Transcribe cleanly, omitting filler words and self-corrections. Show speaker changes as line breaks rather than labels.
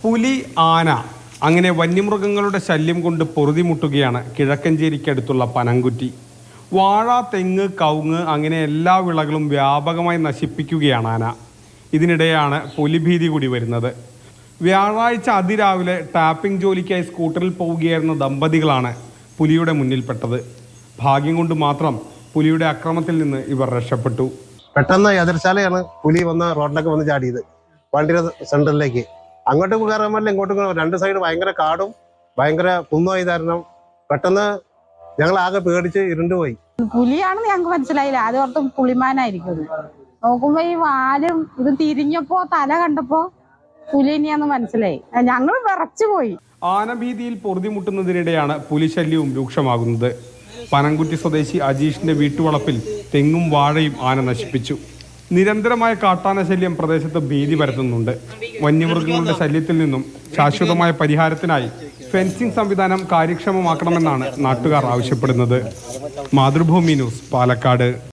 പുലി, ആന അങ്ങനെ വന്യമൃഗങ്ങളുടെ ശല്യം കൊണ്ട് പൊറുതിമുട്ടുകയാണ് കിഴക്കഞ്ചേരിക്കടുത്തുള്ള പനംകുറ്റി. വാഴ, തെങ്ങ്, കവുങ്ങ് അങ്ങനെ എല്ലാ വിളകളും വ്യാപകമായി നശിപ്പിക്കുകയാണ് ആന. ഇതിനിടെയാണ് പുലിഭീതി കൂടി വരുന്നത്. വ്യാഴാഴ്ച അതിരാവിലെ ടാപ്പിംഗ് ജോലിക്കായി സ്കൂട്ടറിൽ പോവുകയായിരുന്ന ദമ്പതികളാണ് പുലിയുടെ മുന്നിൽപ്പെട്ടത്. ഭാഗ്യം കൊണ്ട് മാത്രം പുലിയുടെ അക്രമത്തിൽ നിന്ന് ഇവർ രക്ഷപ്പെട്ടു.
പെട്ടെന്ന് എതിർശാലയാണ് പുലി വന്ന് റോഡിലൊക്കെ വന്ന് ചാടിയത്. വണ്ടിയുടെ സെന്ററിലേക്ക് അങ്ങോട്ട് കയറാൻ പറ്റില്ല, ഇങ്ങോട്ട് രണ്ട് സൈഡ് ഭയങ്കര കാടും ഭയങ്കര കുന്നുമായി തരണം. പെട്ടെന്ന് ഞങ്ങൾ ആകെ പേടിച്ച് ഇരുണ്ടുപോയി.
പുലിയാണെന്ന് ഞങ്ങൾക്ക് മനസ്സിലായില്ല. ആദ്യം ഓർത്തും പുളിമാനായിരിക്കും. നോക്കുമ്പോ ഈ വാലും ഇത് തിരിഞ്ഞപ്പോ തല കണ്ടപ്പോ പുലിനെയാന്ന് മനസ്സിലായി. ഞങ്ങൾ വിറച്ചു പോയി.
ആനഭീതിയിൽ പൊറുതിമുട്ടുന്നതിനിടെയാണ് പുലിശല്യവും രൂക്ഷമാകുന്നത്. പനംകുറ്റി സ്വദേശി അജീഷിന്റെ വീട്ടുവളപ്പിൽ തെങ്ങും വാഴയും ആന നശിപ്പിച്ചു. നിരന്തരമായ കാട്ടാന ശല്യം പ്രദേശത്ത് ഭീതി പരത്തുന്നുണ്ട്. വന്യമൃഗങ്ങളുടെ ശല്യത്തിൽ നിന്നും ശാശ്വതമായ പരിഹാരത്തിനായി ഫെൻസിംഗ് സംവിധാനം കാര്യക്ഷമമാക്കണമെന്നാണ് നാട്ടുകാർ ആവശ്യപ്പെടുന്നത്. മാതൃഭൂമി ന്യൂസ്, പാലക്കാട്.